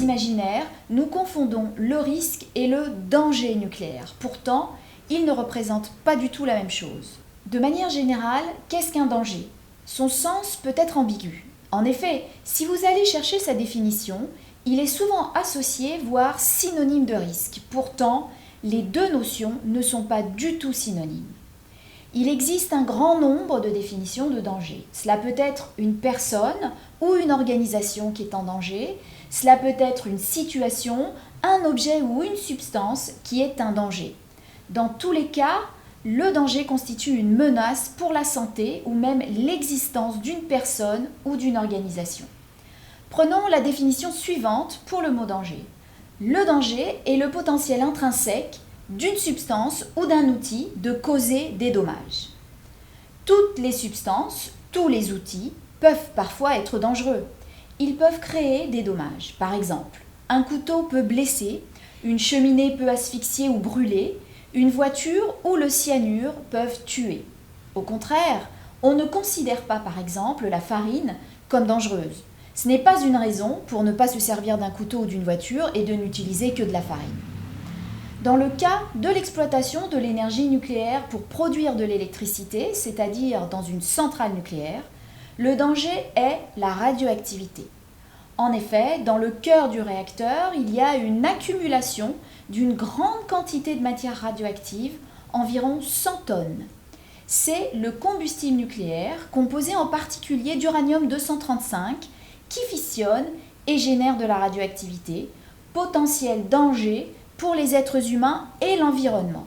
imaginaire, nous confondons le risque et le danger nucléaire. Pourtant, ils ne représentent pas du tout la même chose. De manière générale, qu'est-ce qu'un danger ? Son sens peut être ambigu. En effet, si vous allez chercher sa définition, il est souvent associé, voire synonyme de risque. Pourtant, les deux notions ne sont pas du tout synonymes. Il existe un grand nombre de définitions de danger. Cela peut être une personne ou une organisation qui est en danger. Cela peut être une situation, un objet ou une substance qui est un danger. Dans tous les cas, le danger constitue une menace pour la santé ou même l'existence d'une personne ou d'une organisation. Prenons la définition suivante pour le mot danger. Le danger est le potentiel intrinsèque d'une substance ou d'un outil de causer des dommages. Toutes les substances, tous les outils peuvent parfois être dangereux. Ils peuvent créer des dommages. Par exemple, un couteau peut blesser, une cheminée peut asphyxier ou brûler, une voiture ou le cyanure peuvent tuer. Au contraire, on ne considère pas par exemple la farine comme dangereuse. Ce n'est pas une raison pour ne pas se servir d'un couteau ou d'une voiture et de n'utiliser que de la farine. Dans le cas de l'exploitation de l'énergie nucléaire pour produire de l'électricité, c'est-à-dire dans une centrale nucléaire, le danger est la radioactivité. En effet, dans le cœur du réacteur, il y a une accumulation d'une grande quantité de matière radioactive, environ 100 tonnes. C'est le combustible nucléaire, composé en particulier d'uranium-235, qui fissionne et génère de la radioactivité, potentiel danger pour les êtres humains et l'environnement.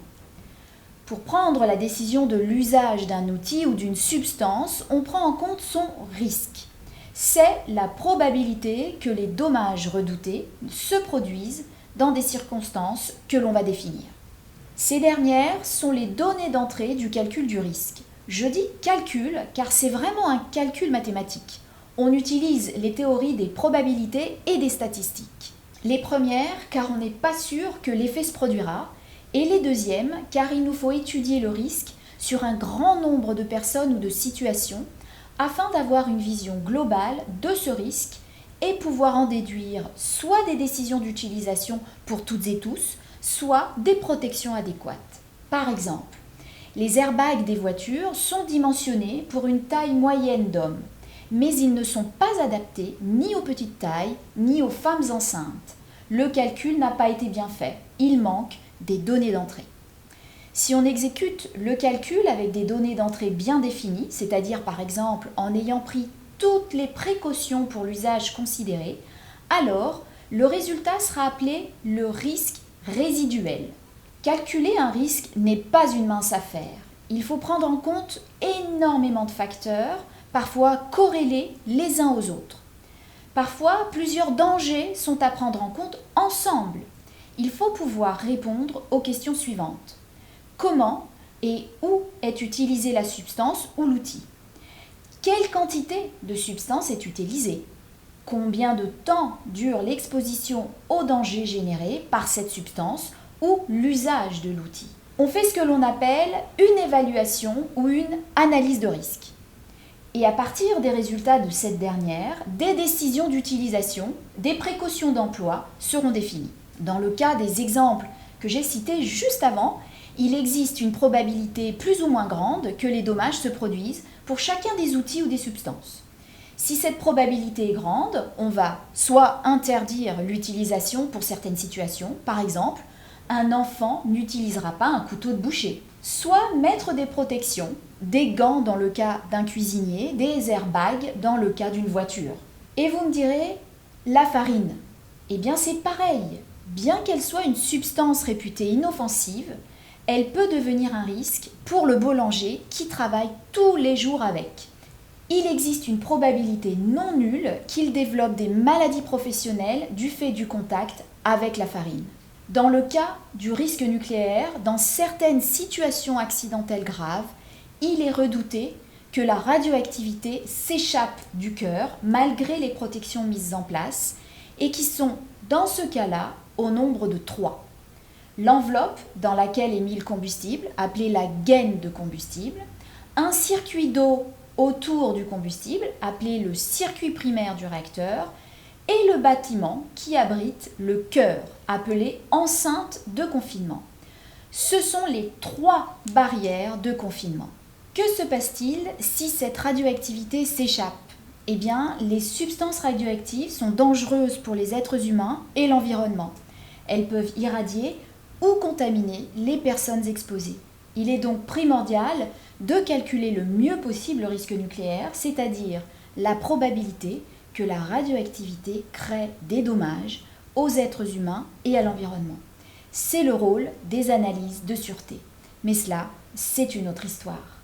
Pour prendre la décision de l'usage d'un outil ou d'une substance, on prend en compte son risque. C'est la probabilité que les dommages redoutés se produisent dans des circonstances que l'on va définir. Ces dernières sont les données d'entrée du calcul du risque. Je dis calcul car c'est vraiment un calcul mathématique. On utilise les théories des probabilités et des statistiques. Les premières car on n'est pas sûr que l'effet se produira, et les deuxièmes car il nous faut étudier le risque sur un grand nombre de personnes ou de situations afin d'avoir une vision globale de ce risque et pouvoir en déduire soit des décisions d'utilisation pour toutes et tous, soit des protections adéquates. Par exemple, les airbags des voitures sont dimensionnés pour une taille moyenne d'hommes, mais ils ne sont pas adaptés ni aux petites tailles, ni aux femmes enceintes. Le calcul n'a pas été bien fait, il manque des données d'entrée. Si on exécute le calcul avec des données d'entrée bien définies, c'est-à-dire par exemple en ayant pris toutes les précautions pour l'usage considéré, alors le résultat sera appelé le risque résiduel. Calculer un risque n'est pas une mince affaire. Il faut prendre en compte énormément de facteurs, parfois corrélés les uns aux autres. Parfois, plusieurs dangers sont à prendre en compte ensemble. Il faut pouvoir répondre aux questions suivantes. Comment et où est utilisée la substance ou l'outil ? Quelle quantité de substance est utilisée ? Combien de temps dure l'exposition aux dangers générés par cette substance ou l'usage de l'outil ? On fait ce que l'on appelle une évaluation ou une analyse de risque. Et à partir des résultats de cette dernière, des décisions d'utilisation, des précautions d'emploi seront définies. Dans le cas des exemples que j'ai cités juste avant, il existe une probabilité plus ou moins grande que les dommages se produisent pour chacun des outils ou des substances. Si cette probabilité est grande, on va soit interdire l'utilisation pour certaines situations, par exemple, un enfant n'utilisera pas un couteau de boucher, soit mettre des protections, des gants dans le cas d'un cuisinier, des airbags dans le cas d'une voiture. Et vous me direz, la farine, eh bien c'est pareil. Bien qu'elle soit une substance réputée inoffensive, elle peut devenir un risque pour le boulanger qui travaille tous les jours avec. Il existe une probabilité non nulle qu'il développe des maladies professionnelles du fait du contact avec la farine. Dans le cas du risque nucléaire, dans certaines situations accidentelles graves, il est redouté que la radioactivité s'échappe du cœur malgré les protections mises en place et qui sont, dans ce cas-là, au nombre de 3. L'enveloppe dans laquelle est mis le combustible, appelée la gaine de combustible, un circuit d'eau autour du combustible, appelé le circuit primaire du réacteur, et le bâtiment qui abrite le cœur, appelé enceinte de confinement. Ce sont les 3 barrières de confinement. Que se passe-t-il si cette radioactivité s'échappe? Eh bien, les substances radioactives sont dangereuses pour les êtres humains et l'environnement. Elles peuvent irradier ou contaminer les personnes exposées. Il est donc primordial de calculer le mieux possible le risque nucléaire, c'est-à-dire la probabilité que la radioactivité crée des dommages aux êtres humains et à l'environnement. C'est le rôle des analyses de sûreté. Mais cela, c'est une autre histoire.